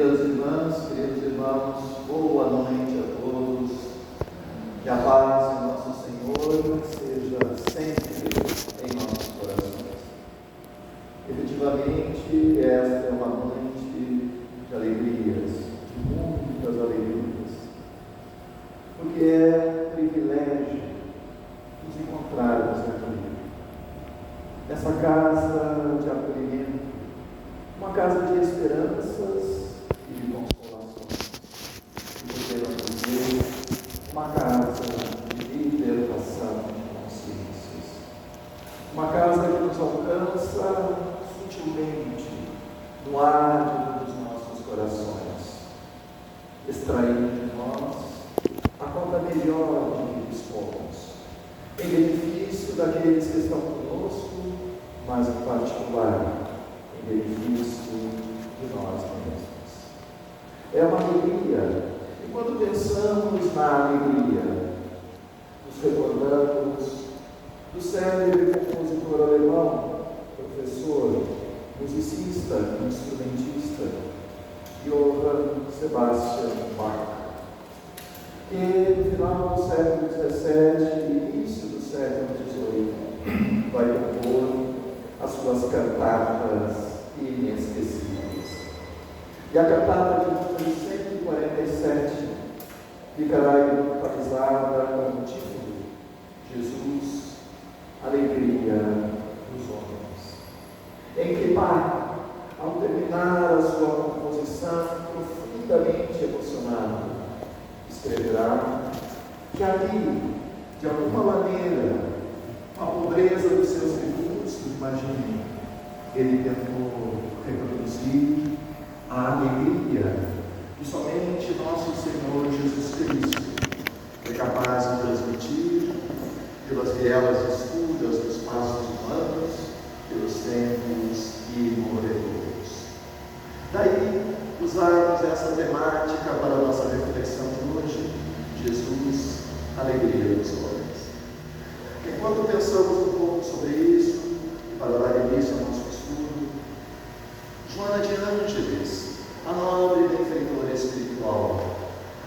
Queridas irmãs, queridos irmãos, boa noite a todos. Que a paz de nosso Senhor seja sempre em nossos corações. Efetivamente, esta é uma noite de alegrias, de muitas alegrias, porque é privilégio nos encontrarmos aqui, nessa casa de acolhimento, uma casa de esperanças e de consolações, e podemos dizer, uma casa de libertação de consciências, uma casa que nos alcança sutilmente no átrio dos nossos corações, extraindo de nós a cota melhor de que dispomos, em benefício daqueles que estão conosco, mas em particular em benefício de nós mesmos. É uma alegria, e quando pensamos na alegria, nos recordamos do célebre compositor alemão, professor, musicista, instrumentista, Johann Sebastian Bach, que no final do século XVII e início do século XVIII vai compor as suas cantatas inesquecíveis. E a cantata de número 147 ficará imortalizada com o título Jesus, Alegria dos Homens, em que Bach, ao terminar a sua composição profundamente emocionado, escreverá que ali, de alguma maneira, a pobreza dos seus recursos, imagine, ele tentou reproduzir a alegria que somente nosso Senhor Jesus Cristo é capaz de transmitir pelas vielas escuras dos passos humanos, pelos tempos imorredoros. Daí, usarmos essa temática para a nossa reflexão de hoje, Jesus, alegria dos homens. Enquanto pensamos um pouco sobre isso, e para dar início ao nosso estudo, Joana de Ângeles, a nobre benfeitora espiritual,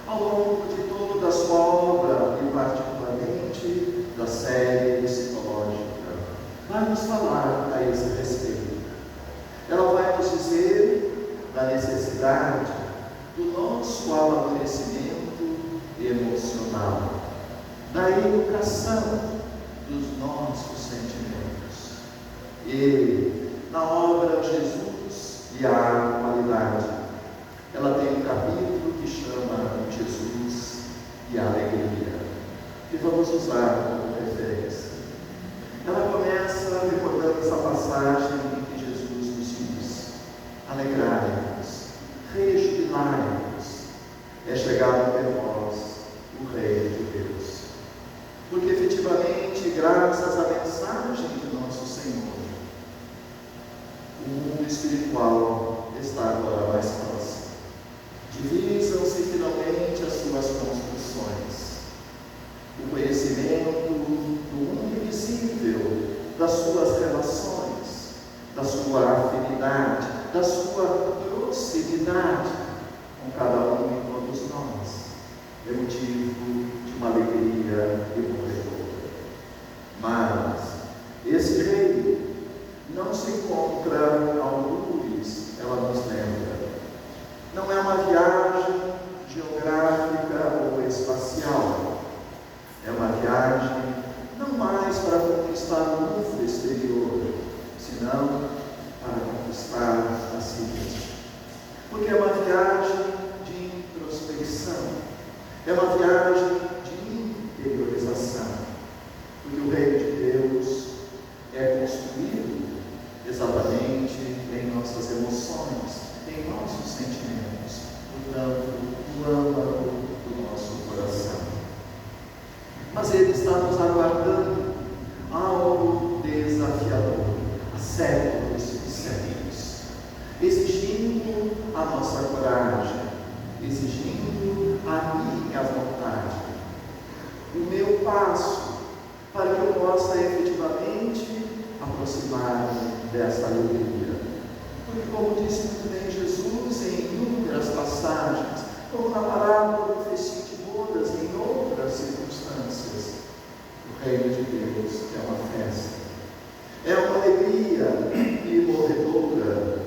ao longo de toda a sua obra, e particularmente da série psicológica, vai nos falar a esse respeito. Ela vai nos dizer da necessidade do nosso amadurecimento emocional, da educação dos nossos sentimentos. E na obra Jesus e a Humanidade, ela tem um capítulo que chama Jesus e a Alegria, que vamos usar como referência. Ela começa recordando essa passagem em que Jesus nos diz: alegrai-vos, rejubilai-vos, é chegado até vós o Rei de Deus. Porque efetivamente, graças à mensagem de nosso Senhor, o mundo espiritual está agora mais próximo. Divisam-se finalmente as suas construções. O conhecimento do mundo invisível, das suas relações, da sua afinidade, da sua proximidade com cada um e todos nós, é motivo de uma alegria imorredora. Mas esse rei não se encontra algures, ela nos lembra. Não é uma viagem geográfica ou espacial. É uma viagem não mais para conquistar o mundo exterior, senão para conquistar a si mesmo. Porque é uma viagem de introspecção. É uma viagem de interiorização, porque o reino de Deus é construído exatamente em nossas emoções, em nossos sentimentos, portanto, no âmago do nosso coração. Mas Ele está nos aguardando algo desafiador, há séculos e séculos, exigindo a nossa coragem, exigindo a minha vontade, o meu passo, para que eu possa efetivamente aproximar-me dessa alegria. Porque, como disse muito bem Jesus em inúmeras passagens, como na parábola do festim de bodas, em outras circunstâncias, o reino de Deus é uma festa, é uma alegria imorredora,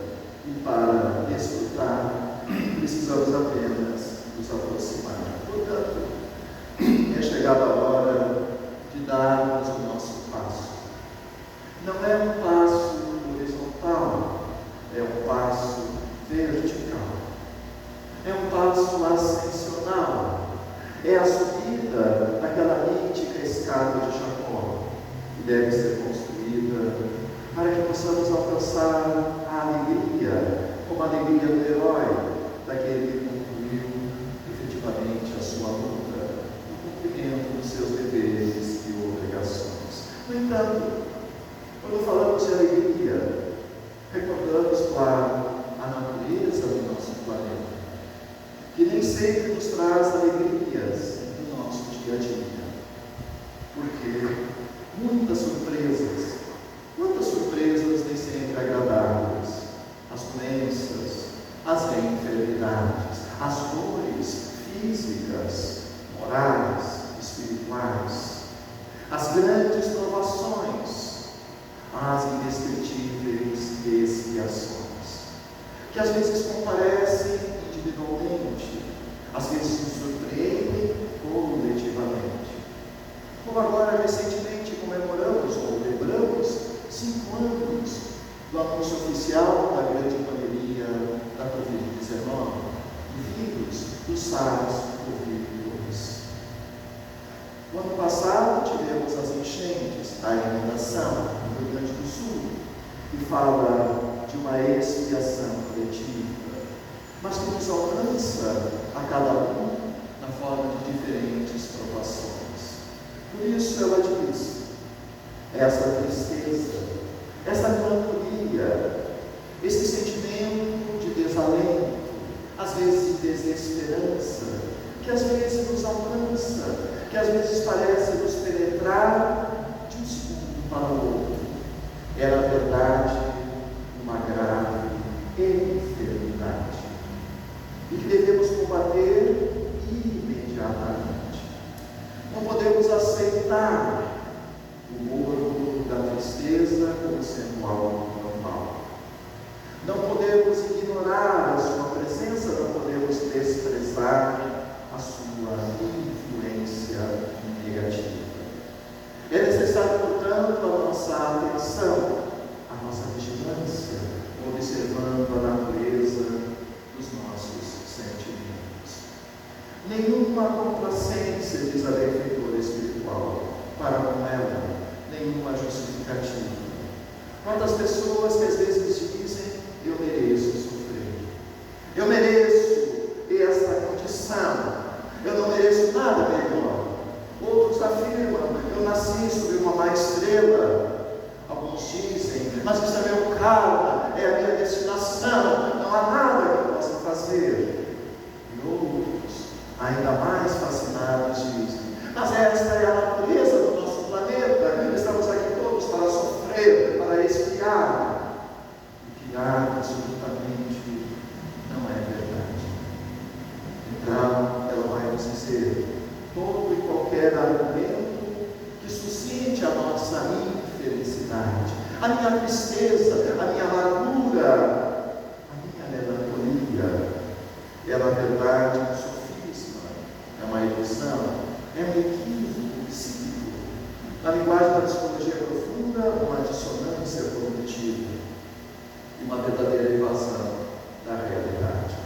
e para desfrutar precisamos apenas nos aproximar. Portanto, é chegada a hora de darmos o nosso passo. Não é um passo horizontal, é um passo vertical. É um passo ascensional. É a subida daquela mítica escada de Jacó, que deve ser construída para que possamos alcançar a alegria, como a alegria do herói, daquele que concluiu efetivamente a sua luta, no cumprimento dos seus deveres e obrigações. No entanto, quando falamos de alegria, recordamos, claro, a natureza do nosso planeta, que nem sempre nos traz alegrias no nosso dia a dia, porque muitas surpresas, quantas surpresas nem sempre agradáveis, as doenças, as enfermidades, as dores físicas, morais, espirituais, as grandes provações, as indescritíveis expiações, que às vezes comparecem individualmente, às vezes nos surpreendem coletivamente. Como agora recentemente comemoramos ou lembramos 5 anos do anúncio oficial da grande pandemia da Covid-19, do vírus do SARS-CoV-2. No ano passado tivemos as enchentes, a inundação no Rio Grande do Sul, que fala de uma expiação coletiva, mas que nos alcança a cada um na forma de diferentes provações. Por isso ela diz, essa tristeza, essa melancolia, esse sentimento de desalento, às vezes de desesperança, que às vezes nos alcança, que às vezes parece nos penetrar de um segundo para o outro, é na verdade uma grave enfermidade e que devemos combater imediatamente. Não podemos aceitar o morro da tristeza como sendo algo normal. Não podemos ignorar a sua presença, não podemos desprezar a sua influência negativa. É necessário, portanto, a nossa atenção, a nossa vigilância, observando a natureza dos nossos sentimentos. Nenhuma complacência, diz a benfeitora espiritual, para com ela, nenhuma justificativa. Quantas pessoas que às vezes dizem, eu mereço sofrer, eu mereço essa condição, eu não mereço nada melhor. Outros afirmam, eu nasci sob uma má estrela. Alguns dizem, mas isso é meu karma, é a minha destinação, não há nada que eu possa fazer. E outros, ainda mais fascinados, dizem, mas esta é a natureza do nosso planeta, estamos aqui todos para sofrer, para expiar. E que absolutamente não é verdade. Então, ela vai nos dizer todo e qualquer argumento que suscite a nossa infelicidade, a minha tristeza, a minha amargura, a minha melancolia, é na verdade um sofisma, é uma ilusão, é um equívoco psíquico. Na linguagem da psicologia profunda, uma dissonância cognitiva e uma verdadeira evasão da realidade.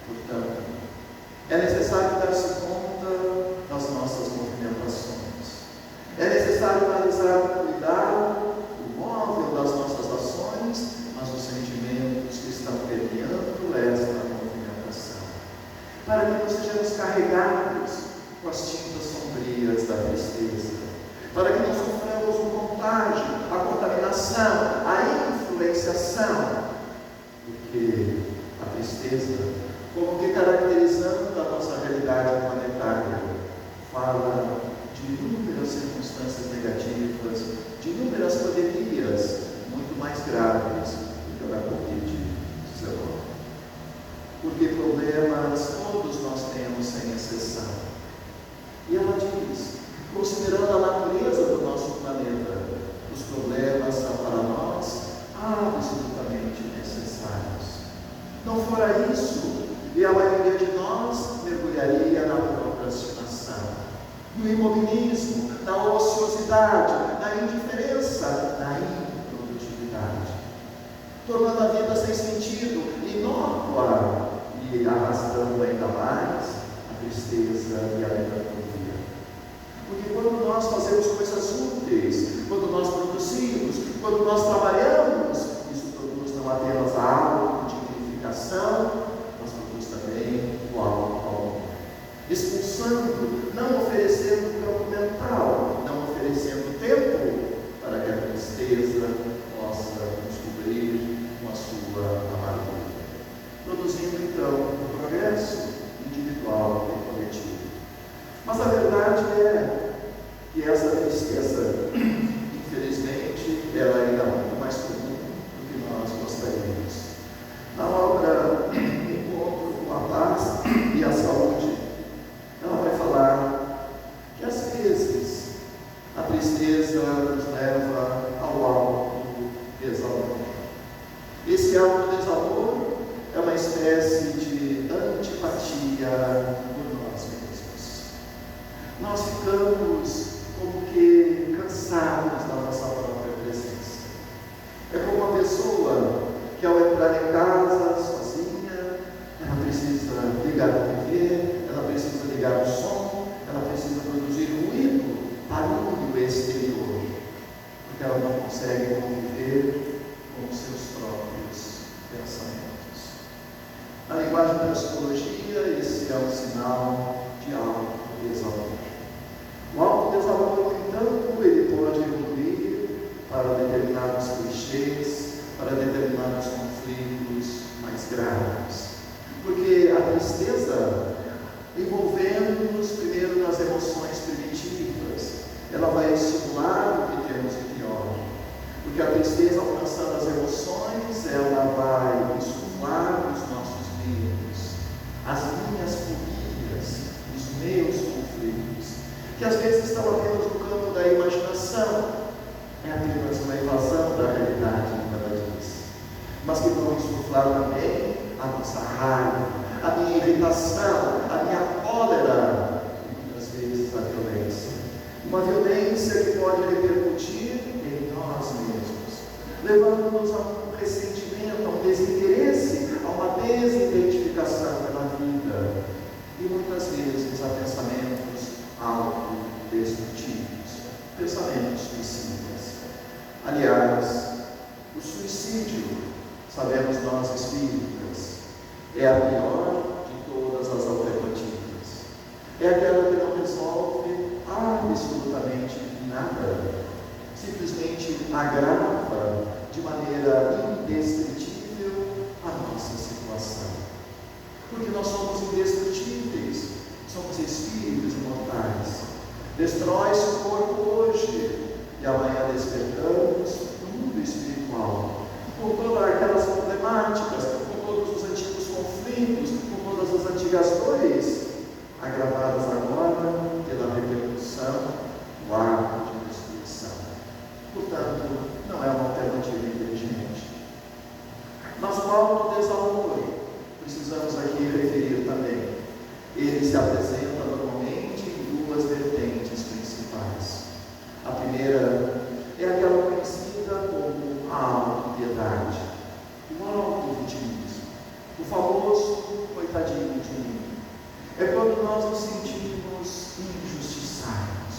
Portanto, é necessário dar-se conta das nossas movimentações. É necessário analisar com cuidado o móvel das nossas ações, mas os sentimentos que estão permeando esta movimentação, para que não sejamos carregados com as tintas sombrias da tristeza, para que não soframos o contágio, a contaminação, a influenciação, porque a tristeza, como que caracterizando a nossa realidade planetária, fala de inúmeras circunstâncias negativas, de inúmeras pandemias muito mais graves do que a da Covid. porque problemas todos nós temos sem exceção. E ela diz, considerando a natureza do nosso planeta, os problemas são para nós absolutamente necessários. Não fora isso, e a maioria de nós mergulharia na procrastinação, no imobilismo, na ociosidade, na indiferença, na improdutividade, tornando a vida sem sentido, inócua e arrastando ainda mais a tristeza e a melancolia. Porque quando nós fazemos coisas úteis, quando nós produzimos, quando nós trabalhamos, isso produz não apenas a autodignificação, mas produz também o autovalor. Expulsando, não oferecendo campo mental, não oferecendo tempo para que a tristeza possa nos cobrir com a sua amargura. Produzindo então o progresso individual e coletivo. Mas a verdade é que essa tristeza, infelizmente, ela ainda é muito mais comum do que nós gostaríamos. Na obra Encontro com a Paz e a Saúde, ela vai falar que às vezes a tristeza nos leva ao autodesamor. Esse autodesamor é uma espécie de antipatia por nós mesmos. Nós ficamos como que cansados da nossa própria presença. É como uma pessoa que ao entrar em casa sozinha, ela precisa ligar a TV, ela precisa ligar o som, ela precisa produzir ruído, barulho exterior, porque ela não consegue conviver com os seus próprios pensamentos. Na linguagem da psicologia, esse é um sinal de autodesamor. O autodesamor, no entanto, ele pode evoluir para determinados clichês, para determinados conflitos mais graves. Porque a tristeza, envolvendo-nos primeiro nas emoções primitivas, ela vai estimular o que temos de pior. Porque a tristeza, alcançando as emoções, ela vai insuflar os nossos medos, as minhas fobias, os meus conflitos, que às vezes estão apenas no campo da imaginação, é apenas uma evasão da realidade, como ela diz, mas que vão insuflar também a nossa raiva, a minha irritação, a minha cólera, e muitas vezes a violência. Uma violência que pode repercutir em nós mesmos, levando-nos a um ressentimento, a um desinteresse, a uma desidentificação pela vida, e muitas vezes a pensamentos autodestrutivos, pensamentos suicidas. Aliás, o suicídio, sabemos nós espíritas, é a pior de todas as alternativas. É aquela que não resolve absolutamente nada, simplesmente agrava de maneira indescritível a nossa situação. Porque nós somos indestrutíveis, somos espíritos imortais. Destrói-se o corpo hoje e amanhã despertamos no mundo espiritual, com todas aquelas problemáticas, com todos os antigos conflitos, com todas as antigas dores, agravadas agora pela repercussão do ato de destruição. Portanto, não é uma alternativa inteligente. Mas o autodesamor, precisamos aqui referir também, ele se apresenta normalmente em duas vertentes principais. A primeira é aquela conhecida como a autopiedade, o autovitimismo, o famoso coitadinho de mim. É quando nós nos sentimos injustiçados,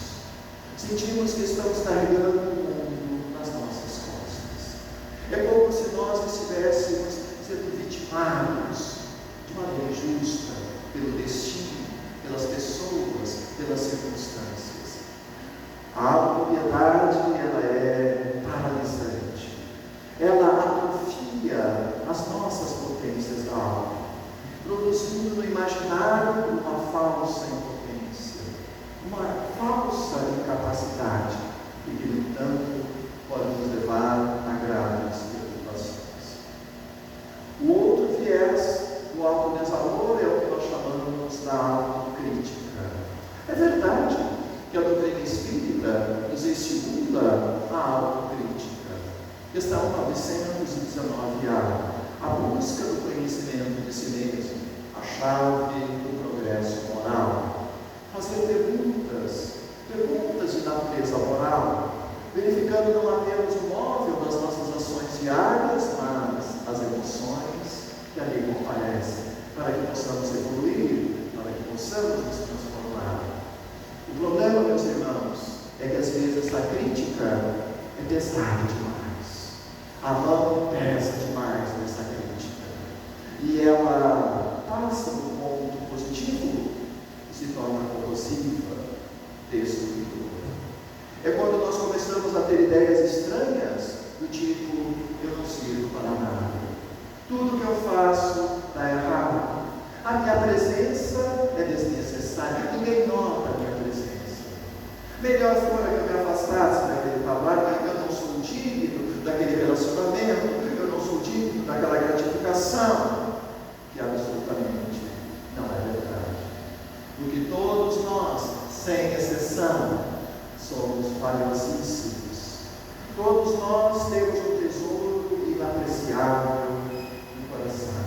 sentimos que estamos carregando o mundo nas nossas costas. É como se nós estivéssemos sendo vitimados de maneira injusta pelo destino, pelas pessoas, pelas circunstâncias. A autopiedade, ela é paralisante. Ela atrofia as nossas potências da alma, produzindo no imaginário uma falsa impotência, uma falsa incapacidade, e que, no entanto, pode nos levar a graves perturbações. O outro viés do autodesamor Questão 919A. A busca do conhecimento de si mesmo, a chave do progresso moral. Fazer perguntas de natureza moral, verificando não apenas o móvel das nossas ações diárias, mas as emoções que ali comparecem, para que possamos evoluir, para que possamos nos transformar. O problema, meus irmãos, é que às vezes a crítica é pesada demais. A mão pesa demais nessa crítica. E ela passa do ponto positivo e se torna corrosiva, destruidora. É quando nós começamos a ter ideias estranhas, do tipo, eu não sirvo para nada. Tudo que eu faço está errado. A minha presença é desnecessária. Ninguém nota a minha presença. Melhor fora que eu me afastasse daquele trabalho, eu não sou digno daquele relacionamento, eu não sou digno daquela gratificação, que absolutamente não é verdade. Porque todos nós, sem exceção, somos valiosíssimos. Todos nós temos um tesouro inapreciável no coração.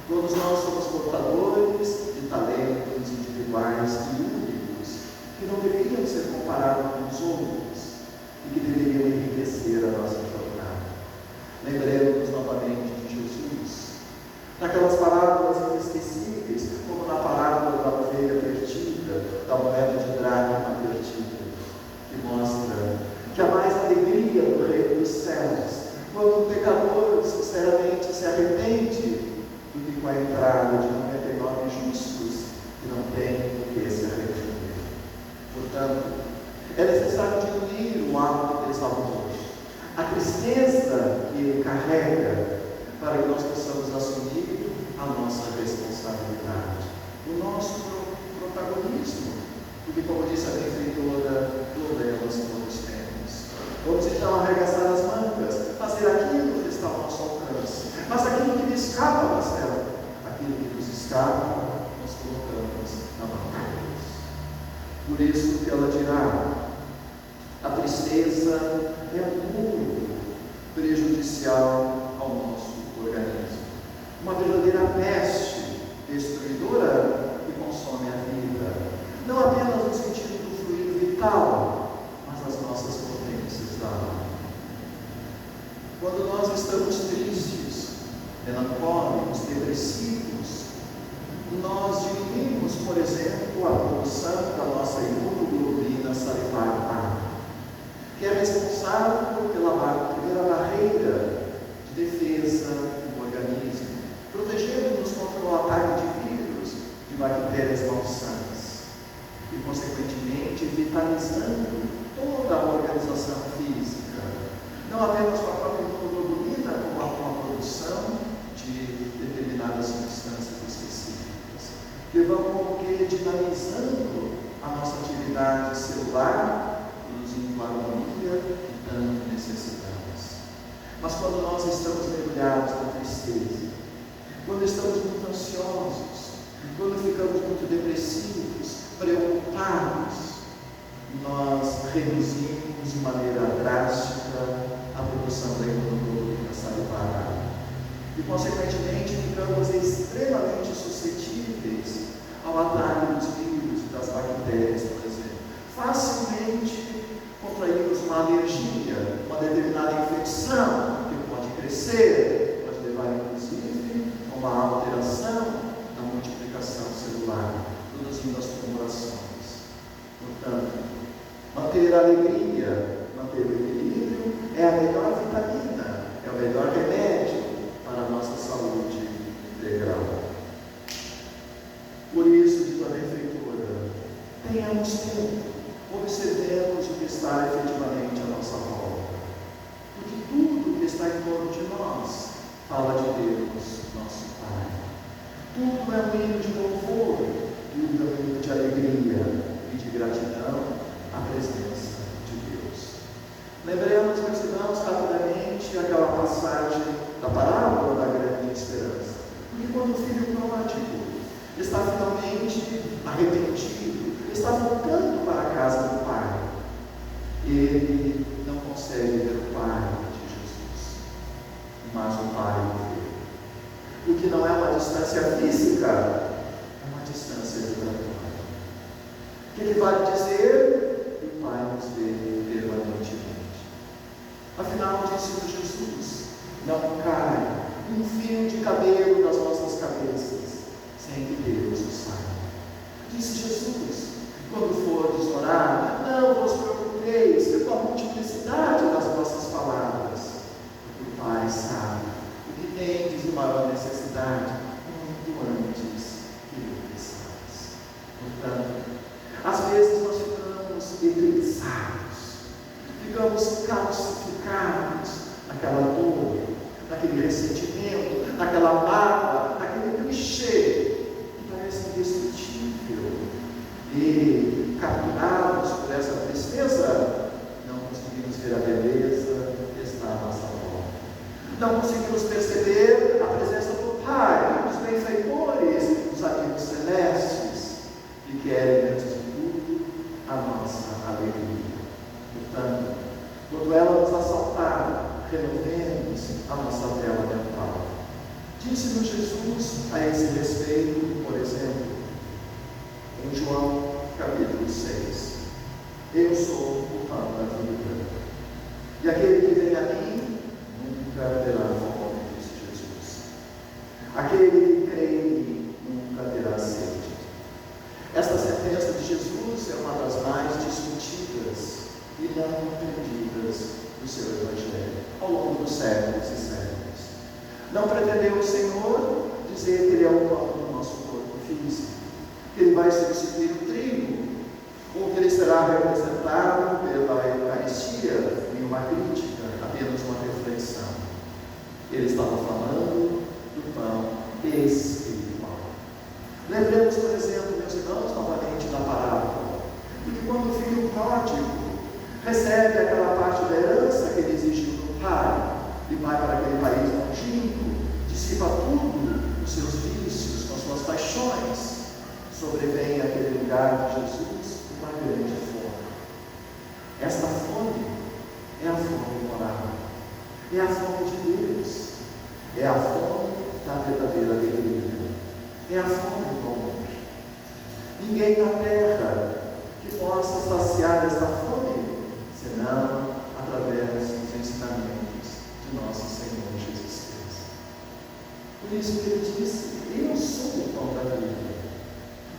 Todos nós somos portadores de talentos individuais e únicos, que não deveriam ser comparados com os outros e que deveriam enriquecer a nossa jornada. Lembremos novamente de Jesus, naquelas parábolas inesquecíveis, como na parábola da ovelha perdida, da moeda de dracma perdida, que mostra que há mais alegria no reino dos céus quando um pecador sinceramente se arrepende, do que com a entrada de 99 justos que não têm do que se arrepender. Portanto, é necessário diminuir o hábito desamoroso, a tristeza que ele carrega, para que nós possamos assumir a nossa responsabilidade, o nosso protagonismo, porque, como disse a benfeitora, problemas todos temos. Vamos então arregaçar as mangas, fazer aquilo que está ao nosso alcance, mas aquilo que me escapa, Marcelo, aquilo que nos escapa, nós colocamos na mão de Deus. Por isso que ela dirá, a tristeza é muito prejudicial ao nosso organismo. Uma verdadeira peste destruidora que consome a vida. Não apenas no sentido do fluido vital, mas as nossas potências da alma. Quando nós estamos tristes, melancólicos, depressivos, nós diminuímos, por exemplo, a produção da nossa imunoglobulina salivar, que é responsável pela primeira barreira de defesa do organismo, protegendo-nos contra o ataque de vírus, de bactérias malsãs, e, consequentemente, vitalizando toda a organização física, não apenas com a própria imunoglobulina, como com a produção de determinadas substâncias específicas, que vão dinamizando a nossa atividade celular, produzindo a harmonia que tanto necessitamos. Mas quando nós estamos mergulhados na tristeza, quando estamos muito ansiosos, quando ficamos muito depressivos, preocupados, nós reduzimos de maneira drástica a produção da imunoglobulina salivar e, consequentemente, ficamos extremamente suscetíveis ao ataque dos vírus e das bactérias, por exemplo. Facilmente contraímos uma alergia, uma determinada infecção que pode crescer, pode levar, inclusive, a uma alteração da multiplicação celular, produzindo as tumulações. Portanto, manter a alegria, manter o equilíbrio é a melhor vitamina, é o melhor remédio para a nossa saúde integral. Por isso, diz a benfeitora, tenhamos tempo, observemos o que está efetivamente à nossa volta, porque tudo que está em torno de nós fala de Deus, nosso Pai. Tudo é um hino de louvor, tudo é um hino de alegria e de gratidão à presença de Deus. Lembremos, meus irmãos, rapidamente aquela passagem da parábola da grande esperança. Porque quando o filho pródigo está finalmente arrependido, está voltando para a casa do Pai, ele não consegue ver o Pai de Jesus. porque não é uma distância física, é uma distância vibratória. O que ele vai dizer? O Pai nos vê permanentemente. Afinal, disse Jesus, não cai um fio de cabelo das nossas cabeças sem que Deus o saiba. Disse Jesus, quando fordes orar, não vos preocupeis com a multiplicidade das vossas palavras, porque o Pai sabe o que tendes de maior necessidade muito antes que o pensais. Portanto, às vezes nós ficamos eclipsados, ficamos calcificados naquela dor, naquele ressentimento, naquela mágoa, naquele clichê que parece indestrutível. E, capturados por essa tristeza, não conseguimos ver a beleza que está à nossa volta. Não conseguimos perceber a presença do Pai, dos benfeitores, dos amigos celestes, que querem, antes de tudo, a nossa alegria. Portanto, quando ela nos assaltar, renovemos a nossa tela mental. Disse-nos Jesus a esse respeito, por exemplo, em João capítulo 6, eu sou o pão da vida, e aquele que vem a mim nunca terá fome, disse Jesus. Aquele que crê em mim nunca terá sede. Esta sentença de Jesus é uma das mais discutidas e não compreendidas do seu Evangelho ao longo dos séculos e séculos. Não pretendeu o Senhor dizer que Ele é o pão do nosso corpo físico, que Ele vai substituir o trigo, ou que Ele será representado pela Eucaristia em uma crítica, apenas uma reflexão. Ele estava falando do pão espiritual. Lembremos, por exemplo, meus irmãos, novamente da parábola, porque quando o filho pródigo recebe aquela parte da herança que ele exigiu do pai, e vai para aquele país longínquo, dissipa tudo, os seus vícios, com as suas paixões, sobrevém àquele lugar de Jesus uma grande fome. Esta fome é a fome moral, é a fome de Deus, é a fome da verdadeira alegria, é a fome do amor. Ninguém na terra que possa saciar esta fome, senão através dos ensinamentos de nosso Senhor Jesus Cristo. Por isso que Ele disse, eu sou o pão da vida.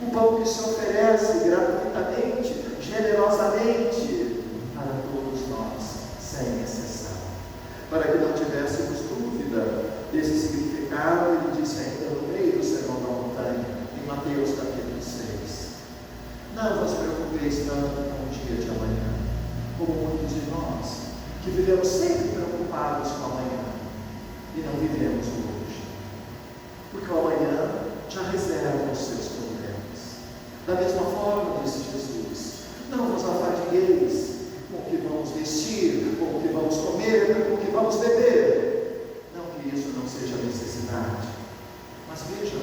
O pão que se oferece gratuitamente, generosamente, para todos nós, sem exceção. Para que não tivéssemos dúvida desse significado, Ele disse ainda no meio do Sermão da Montanha, em Mateus capítulo 6. Não vos preocupeis tanto com o dia de amanhã, como muitos de nós, que vivemos sempre preocupados com amanhã, e não vivemos o hoje. Porque o amanhã já reserva os seus problemas. Da mesma forma, disse Jesus, não vos afadigueis com o que vamos vestir, com o que vamos comer, com o que vamos beber. Não que isso não seja necessidade. Mas vejam,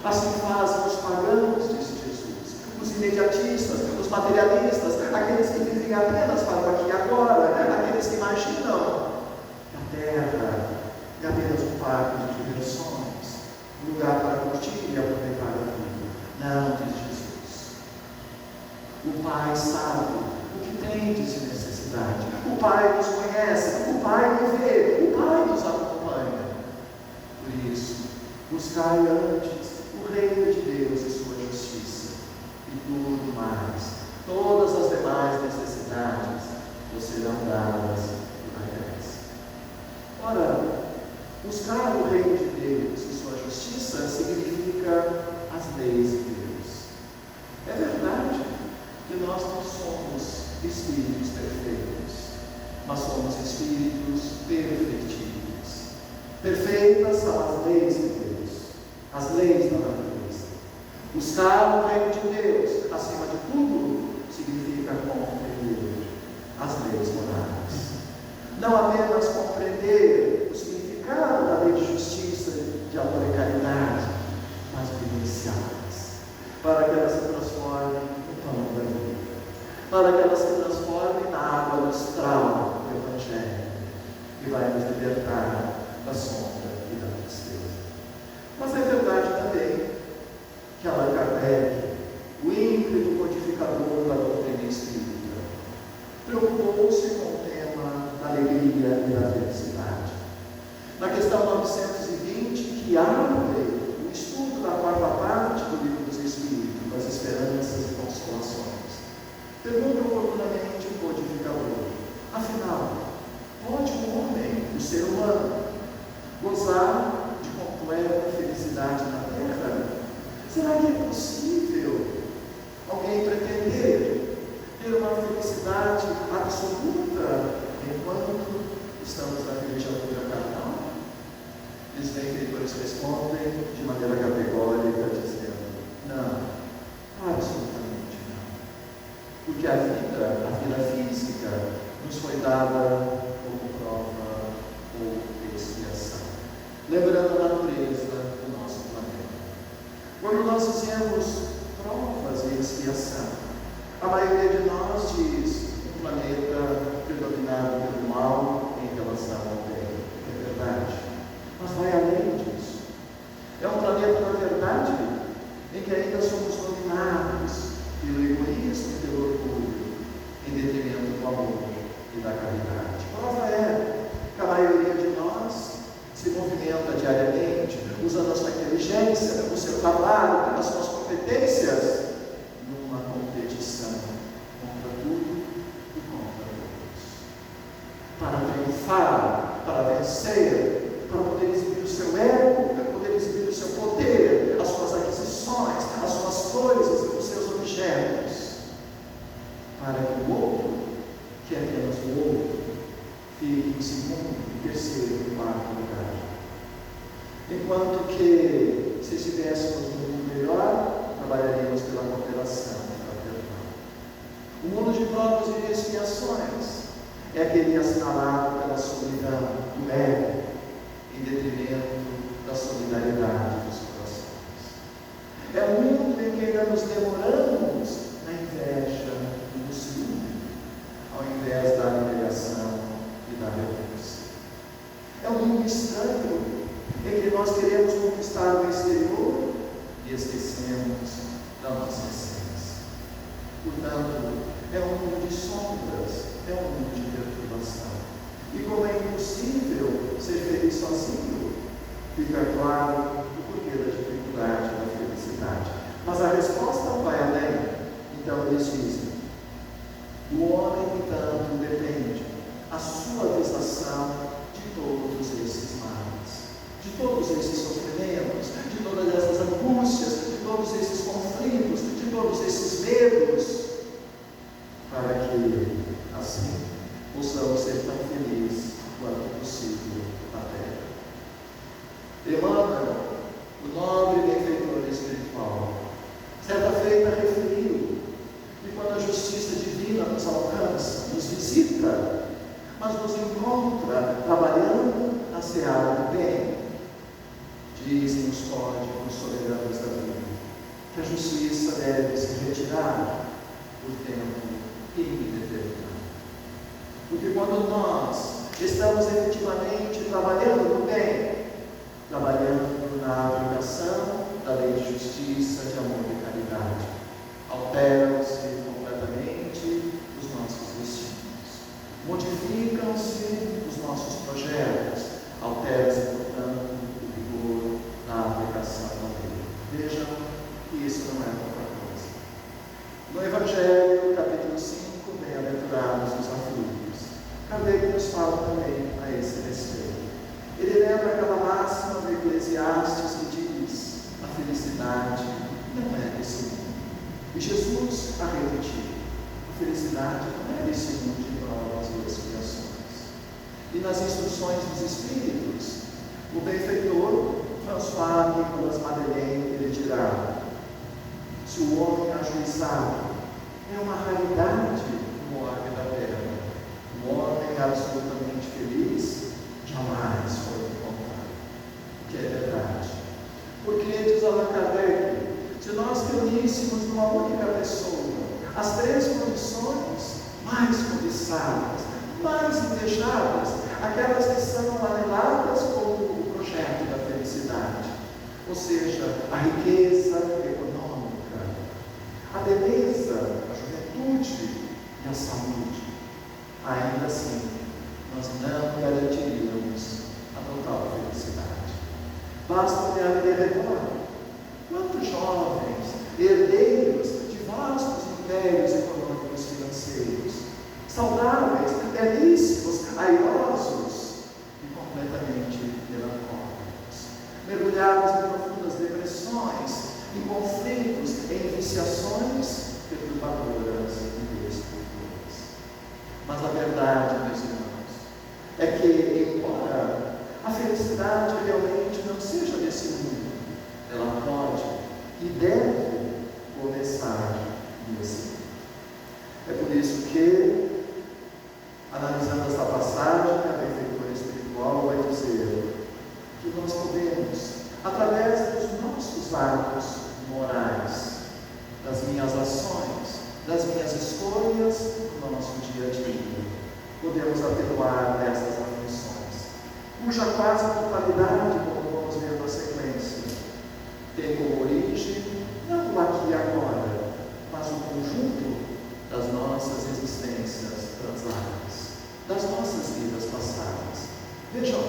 assim fazem os pagãos, disse Jesus, os imediatistas, os materialistas, aqueles que vivem apenas para o aqui e agora, aqueles que imaginam que a terra é apenas um parque de diversões, um lugar para curtir e aproveitar a vida. Não, diz Jesus. O Pai sabe o que tendes de necessidade. O Pai nos conhece, o Pai nos vê, o Pai nos acompanha. Por isso, buscai antes o reino de Deus e sua justiça, e tudo mais, todas as demais necessidades vos serão dadas por graça. Ora, buscar o reino de Deus e sua justiça significa as leis de Deus. É verdade que nós não somos espíritos perfeitos, mas somos espíritos perfeitíveis. Perfeitas são as leis de Deus, as leis da natureza. Buscar o reino de Deus, acima de tudo, significa compreender as leis morais. Não apenas compreender o significado da lei de justiça, de amor e caridade, mas vivenciá-las, para que elas se transformem no pão da vida, para que elas se transformem na água lustral do Evangelho, que vai nos libertar da sombra e da tristeza. questão 920, que abre o estudo da quarta parte do Livro dos Espíritos, das esperanças e consolações. Pergunta oportunamente o codificador: afinal, pode um homem, o ser humano, gozar de completa felicidade na Terra? Será que é possível alguém pretender ter uma felicidade absoluta enquanto estamos na viatura carnal? E os benfeitores respondem de maneira categórica, dizendo: não, absolutamente não. Porque a vida física, nos foi dada como prova ou expiação. Lembrando a natureza do nosso planeta. Quando nós dizemos provas e expiação, a maioria de nós diz um planeta predominado pelo mal em relação ao bem. É verdade. Mas vai além disso. É um planeta, na verdade, em que ainda somos dominados pelo egoísmo e pelo orgulho, em detrimento do amor e da caridade. Prova é que a maioria de nós se movimenta diariamente, usando a sua inteligência, o seu trabalho, as suas competências, numa competição contra tudo e contra todos. Para triunfar, para vencer, para poder exibir o seu ego, para poder exibir o seu poder, as suas aquisições, as suas coisas, os seus objetos, para que o outro, que é apenas o outro, fique em segundo, terceiro e quarto lugar. Enquanto que, se estivéssemos num mundo melhor, trabalharíamos pela cooperação fraternal. O mundo de provas e expiações é aquele assinalado pela solidão do ego, em detrimento da solidariedade dos corações. É um mundo em que ainda nos demoramos na inveja e no ciúme, ao invés da abnegação e da renúncia. É um mundo estranho, em que nós queremos conquistar o exterior e esquecemos da nossa essência. Portanto, é um mundo de sombras, é um mundo de perturbação. E como é impossível ser feliz sozinho, fica claro o porquê da dificuldade da felicidade. Mas a resposta vai além. Então eles dizem: do homem, portanto, depende a suavização de todos esses males, de todos esses sofrimentos, de todas essas angústias, de todos esses conflitos, de todos esses medos, para que, assim, possamos ser tão felizes quanto possível na Terra. Emmanuel, o nobre benfeitor espiritual, certa feita referiu que quando a justiça divina nos alcança, nos visita, mas nos encontra trabalhando na seara do bem, dizem os códigos soberanos da Bíblia que a justiça deve se retirar por tempo indeterminado. Porque quando nós estamos efetivamente trabalhando no bem, trabalhando na aplicação da lei de justiça, de amor e caridade, alteram-se completamente os nossos destinos, modificam-se os nossos projetos, altera-se, portanto, o vigor na aplicação da lei. Vejam que isso não é pouca coisa. No Evangelho, capítulo 5, bem-aventurados os aflitos, Kardec nos fala também a esse respeito. Ele lembra aquela máxima do Eclesiastes que diz: a felicidade não é desse mundo. E Jesus a repetiu: a felicidade não é desse mundo de provas e expiações. E nas instruções dos Espíritos, o benfeitor François Nicolas Madeleine lhe dirá: se o homem ajuizado é uma raridade no orbe da terra, o homem absolutamente feliz jamais foi encontrado. O que é verdade. Porque, diz Allan Kardec, se nós reuníssemos numa única pessoa as três condições mais cobiçadas, mais invejadas, aquelas que são aneladas como o projeto da felicidade, ou seja, a riqueza econômica, a beleza, a juventude e a saúde, ainda assim nós não garantiríamos a total felicidade. felicidade. Basta olhar ao redor. Quantos jovens, herdeiros de vastos impérios econômicos financeiros, saudáveis, belíssimos, airosos e completamente melancólicos, mergulhados em profundas depressões, em conflitos, em viciações perturbadoras e destrutoras. Mas a verdade, meus irmãos, é que, embora a felicidade realmente não seja desse mundo, ela pode e deve começar nesse mundo. É por isso que, analisando esta passagem, a benfeitora espiritual vai dizer que nós podemos, através dos nossos atos morais, das minhas ações, das minhas escolhas no nosso dia a dia, podemos atenuar dessas aflições, cuja quase totalidade, como vamos ver na sequência, tem como origem não o aqui e agora, mas o conjunto das nossas existências transladas, das nossas vidas passadas. Vejam,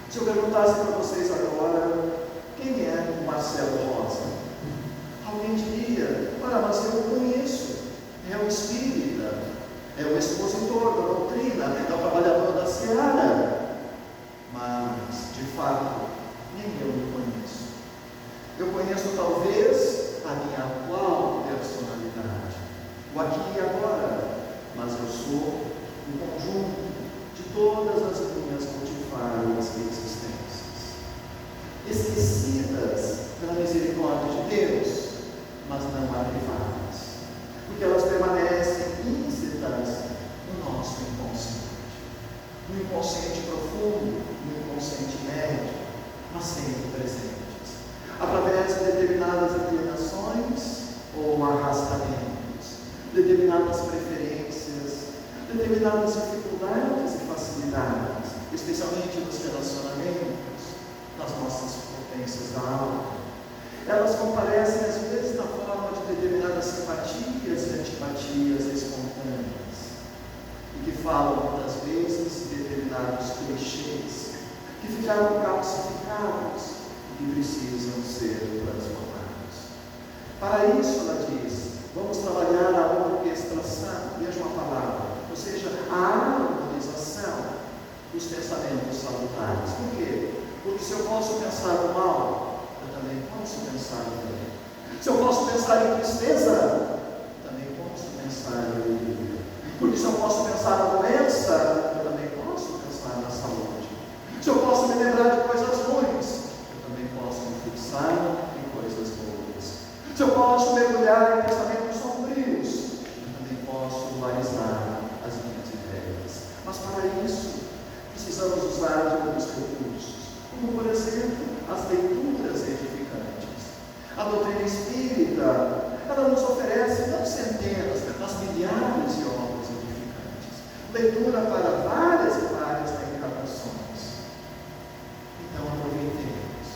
se eu perguntasse para vocês agora quem é o Marcelo Rosa, alguém diria: olha, mas eu conheço, é o espírita, é o expositor da doutrina, é o trabalhador da seara. Mas, de fato, nem eu me conheço. Eu conheço talvez a minha atual personalidade, o aqui e agora, mas eu sou o conjunto de todas as minhas multifárias existências, esquecidas pela misericórdia de Deus, mas não arquivadas, porque elas permanecem íncitas no nosso inconsciente profundo, no inconsciente médio, mas sempre presentes, através de determinadas inclinações ou arrastamentos, determinadas preferências, determinadas dificuldades e facilidades, especialmente nos relacionamentos, nas nossas potências da alma. Elas comparecem às vezes na forma de determinadas simpatias e antipatias espontâneas, e que falam muitas vezes de determinados clichês que ficaram calcificados e que precisam ser transformados. Para isso, ela diz, vamos trabalhar a orquestração, mesma palavra, ou seja, a harmonização dos pensamentos salutares. Por quê? Porque se eu posso pensar no mal, eu também posso pensar no bem. Se eu posso pensar em tristeza, também posso pensar em alegria. Porque se eu posso pensar na doença, eu também posso pensar na saúde. Se eu posso me lembrar de coisas ruins, eu também posso me fixar em coisas boas. Se eu posso mergulhar em pensamentos sombrios, eu também posso humanizar as minhas ideias. Mas para isso, precisamos usar de alguns recursos, como por exemplo, as leituras edificantes. A doutrina espírita, ela nos oferece não centenas, mas milhares de obras edificantes. Leitura para várias e várias reencarnações. Então aproveitemos.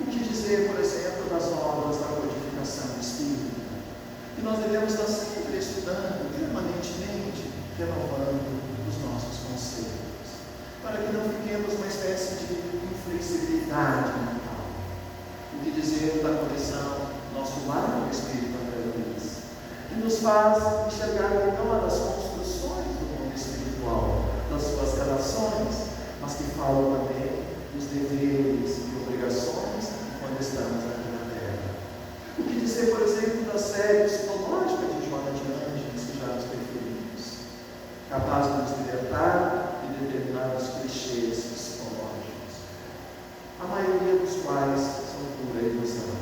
O que dizer, por exemplo, das obras da codificação espírita? Que nós devemos estar sempre estudando, permanentemente, renovando os nossos conceitos, para que não fiquemos uma espécie de inflexibilidade mental. O que dizer da coleção Nosso Lar do Espírito André Luiz, que nos faz enxergar melhor as construções do mundo espiritual, das suas relações, mas que falam também dos deveres e obrigações quando estamos aqui na Terra. O que dizer, por exemplo, da série psicológica de Joana de Ângeles, que já nos referimos, capaz de nos libertar de determinados clichês psicológicos, a maioria dos quais são pura ilusão.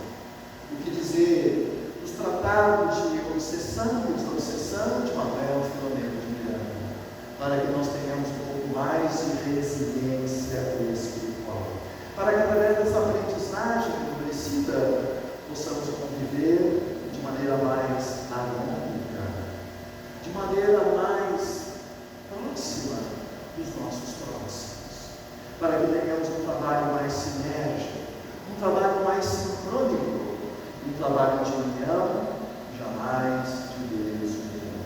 O que dizer dos tratados de obsessão e desobsessão de Manuel Filomeno de Miranda, para que nós tenhamos um pouco mais de resiliência espiritual, para que através dessa aprendizagem endurecida possamos conviver de maneira mais harmônica, de maneira mais próxima dos nossos próximos, para que tenhamos um trabalho mais sinérgico, um trabalho mais sincrônico, um trabalho de união, jamais de desunião,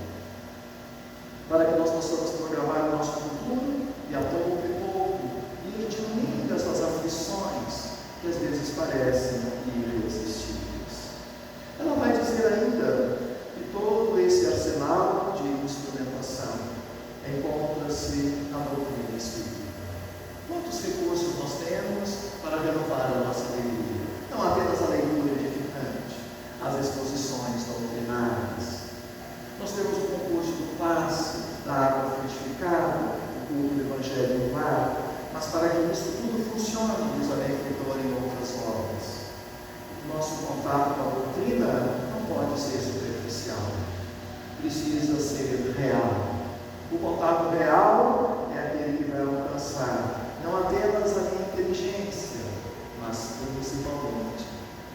para que nós possamos programar o nosso futuro e a pouco e pouco ir diminuindo apoia-se na doutrina espírita. Quantos recursos nós temos para renovar a nossa leitura? Não apenas a leitura edificante, as exposições doutrinárias. Nós temos o concurso do passe, da água frutificada, o culto do Evangelho no lar, mas para que isso tudo funcione, diz a benfeitora em outras obras, nosso contato com a doutrina não pode ser superficial, precisa ser real. O contato real é aquele que vai alcançar não apenas a minha inteligência, mas principalmente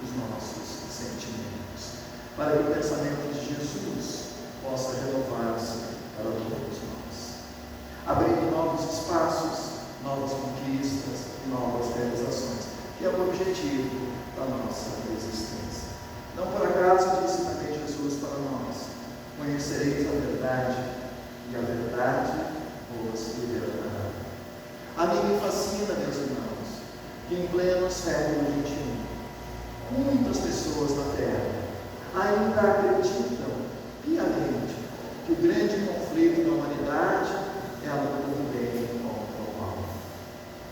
os nossos sentimentos, para que o pensamento de Jesus possa renovar-se para todos nós, abrindo novos espaços, novas conquistas e novas realizações, que é o objetivo da nossa existência. Não por acaso disse também Jesus para nós: conhecereis a verdade, e a verdade vos libertará. A mim me fascina, meus irmãos, que em pleno século XXI, muitas pessoas na Terra ainda acreditam piamente que o grande conflito da humanidade é a luta do bem contra o mal,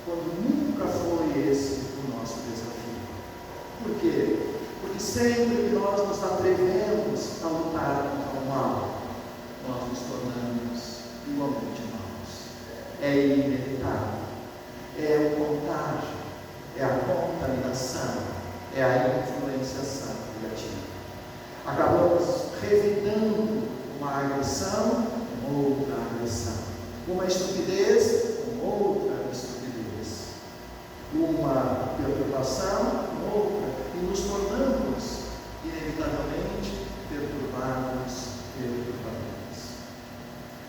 quando nunca foi esse o nosso desafio. Por quê? Porque sempre que nós nos atrevemos a lutar contra o mal, nós nos tornamos igualmente maus. É inevitável, é o contágio, é a contaminação, é a influenciação negativa. Acabamos revidando uma agressão com outra agressão, uma estupidez com outra estupidez, uma perturbação com outra, e nos tornamos inevitavelmente perturbados.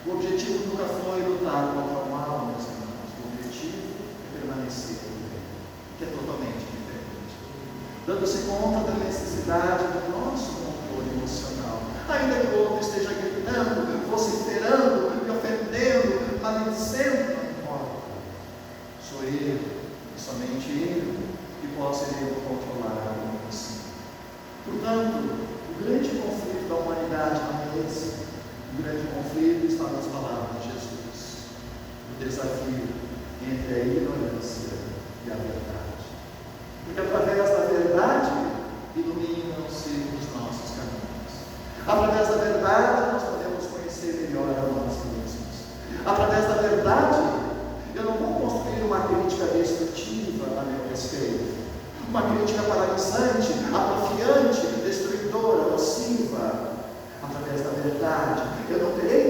O objetivo nunca foi lutar contra o mal, meus irmãos. O objetivo é permanecer no bem, que é totalmente diferente. Dando-se conta da necessidade do nosso controle emocional, ainda que o outro esteja gritando, vociferando, me ofendendo, maledicendo, não importa. Sou eu, e somente eu, que posso controlar a minha emoção. Portanto, o grande conflito da humanidade não é esse. O grande conflito está nas palavras de Jesus. O desafio entre a ignorância e a verdade. Porque através da verdade iluminam-se os nossos caminhos. Através da verdade nós podemos conhecer melhor a nós mesmos. Através da verdade eu não vou construir uma crítica destrutiva a meu respeito, uma crítica paralisante, atrofiante, destruidora, nociva. Através da verdade eu não terei